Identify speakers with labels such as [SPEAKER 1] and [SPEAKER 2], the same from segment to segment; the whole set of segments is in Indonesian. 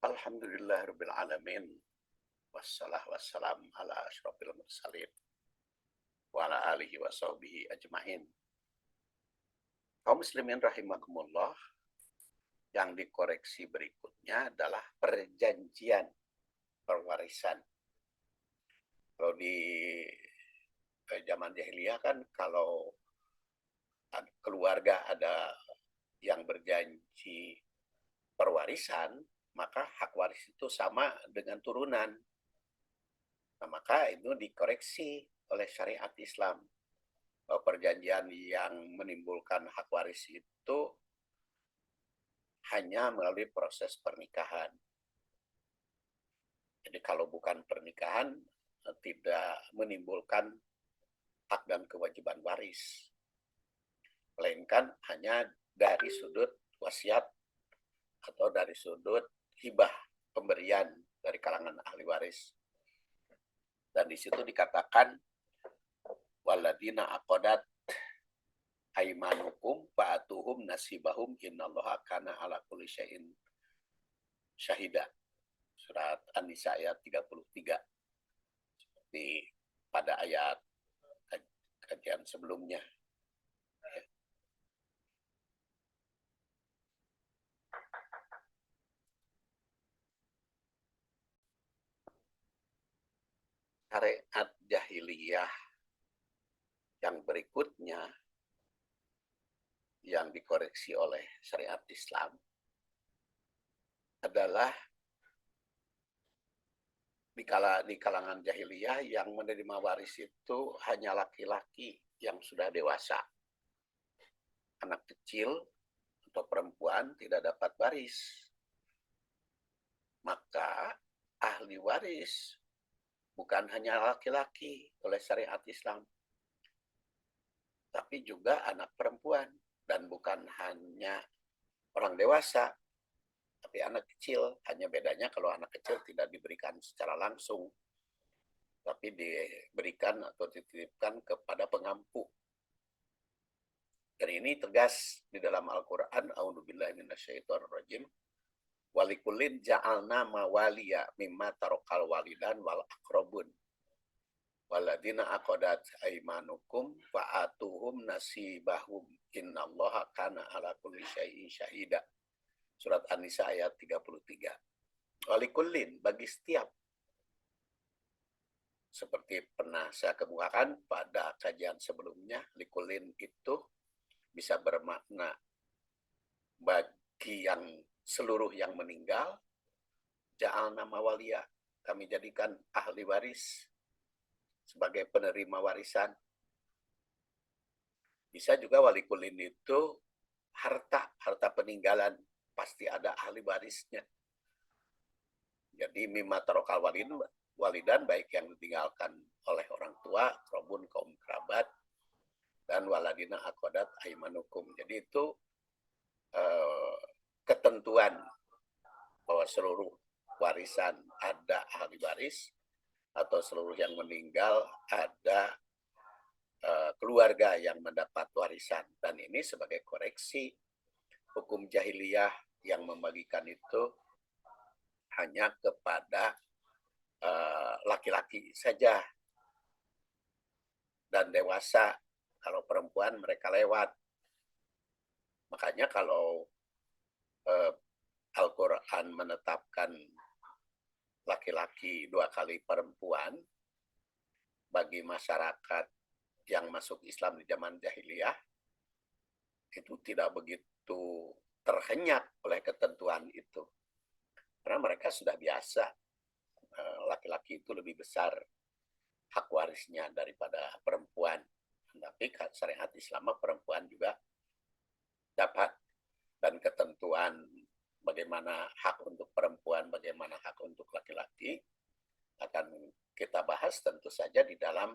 [SPEAKER 1] Alhamdulillahirabbil alamin. Wassalam ala asyrofil mursalin wa ala alihi wa sahbihi ajmain. Kaum muslimin rahimakumullah, yang dikoreksi berikutnya adalah perjanjian perwarisan. Kalau di zaman jahiliyah kan kalau keluarga ada yang berjanji perwarisan, maka hak waris itu sama dengan turunan. Nah, maka itu dikoreksi oleh syariat Islam. Perjanjian yang menimbulkan hak waris itu hanya melalui proses pernikahan. Jadi kalau bukan pernikahan, tidak menimbulkan hak dan kewajiban waris. Melainkan hanya dari sudut wasiat atau dari sudut hibah, pemberian dari kalangan ahli waris. Dan di situ dikatakan waladina aqadat aimanukum fa'atuhum nasibahum innallaha kana ala kulli syai'in syahida. Surat An-Nisa ayat 33. Seperti pada ayat kajian sebelumnya. Syariat jahiliyah yang berikutnya yang dikoreksi oleh syariat Islam adalah di kalangan jahiliyah yang menerima waris itu hanya laki-laki yang sudah dewasa. Anak kecil atau perempuan tidak dapat waris. Maka ahli waris bukan hanya laki-laki oleh syariat Islam, tapi juga anak perempuan. Dan bukan hanya orang dewasa, tapi anak kecil. Hanya bedanya kalau anak kecil tidak diberikan secara langsung, tapi diberikan atau dititipkan kepada pengampu. Dan ini tegas di dalam Al-Quran. A'udzubillahi minasyaitonirrajim. Walikullin ja'alna mawaliya mimma tarokal walidan wal akrobun. Waladina aqadat aimanukum fa'atuhum nasibahum innallaha kana ala kulli syai'in syahida. Surat An-Nisa ayat 33. Walikullin, bagi setiap, seperti pernah saya kemukakan pada kajian sebelumnya, likulin itu bisa bermakna bagi yang seluruh yang meninggal, ja'alna mawaliya, kami jadikan ahli waris sebagai penerima warisan. Bisa juga walikulin itu harta peninggalan, pasti ada ahli warisnya. Jadi mimma tarokal walidan, baik yang ditinggalkan oleh orang tua, kerobun, kaum kerabat, dan waladina aqadat aimanukum. Jadi itu ketentuan bahwa seluruh warisan ada ahli waris, atau seluruh yang meninggal ada keluarga yang mendapat warisan. Dan ini sebagai koreksi hukum jahiliyah yang membagikan itu hanya kepada laki-laki saja dan dewasa. Kalau perempuan mereka lewat. Makanya kalau Al-Quran menetapkan laki-laki 2 kali perempuan bagi masyarakat yang masuk Islam di zaman jahiliyah, itu tidak begitu terhenyak oleh ketentuan itu. Karena mereka sudah biasa, laki-laki itu lebih besar hak warisnya daripada perempuan. Tapi syariat Islam perempuan juga dapat. Dan ketentuan bagaimana hak untuk perempuan, bagaimana hak untuk laki-laki, akan kita bahas tentu saja di dalam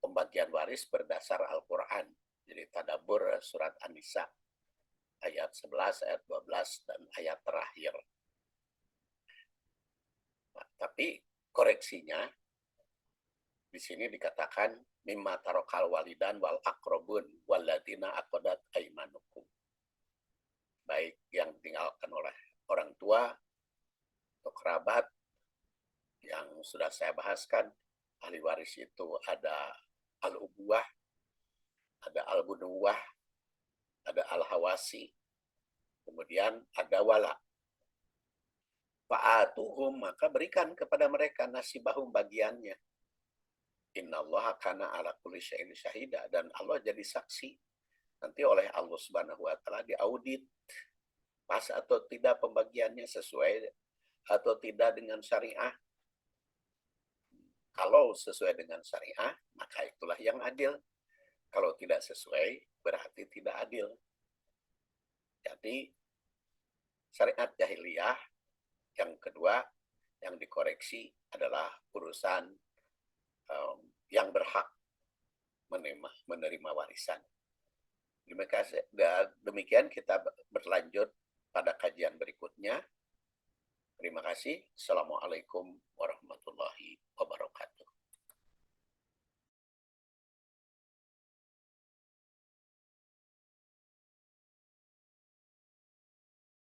[SPEAKER 1] pembagian waris berdasar Al-Quran. Jadi tadabbur surat An-Nisa ayat 11, ayat 12, dan ayat terakhir. Nah, tapi koreksinya di sini dikatakan mimma tarokal walidan wal akrobun waladina aqadat aimanukum. Baik yang ditinggalkan oleh orang tua atau kerabat yang sudah saya bahaskan. Ahli waris itu ada al-ubuwah, ada al-bunuwah, ada al-hawasi, kemudian ada wala. Fa'atuhum, maka berikan kepada mereka nasibahum bagiannya. Innallaha kana ala kulli syai'in syahida, dan Allah jadi saksi nanti oleh Allah Subhanahu wa taala diaudit pas atau tidak pembagiannya, sesuai atau tidak dengan syariah. Kalau sesuai dengan syariah, maka itulah yang adil. Kalau tidak sesuai, berarti tidak adil. Jadi syariat jahiliyah yang kedua yang dikoreksi adalah urusan yang berhak menerima warisan. Demikian kita berlanjut pada kajian berikutnya. Terima kasih. Assalamualaikum warahmatullahi wabarakatuh.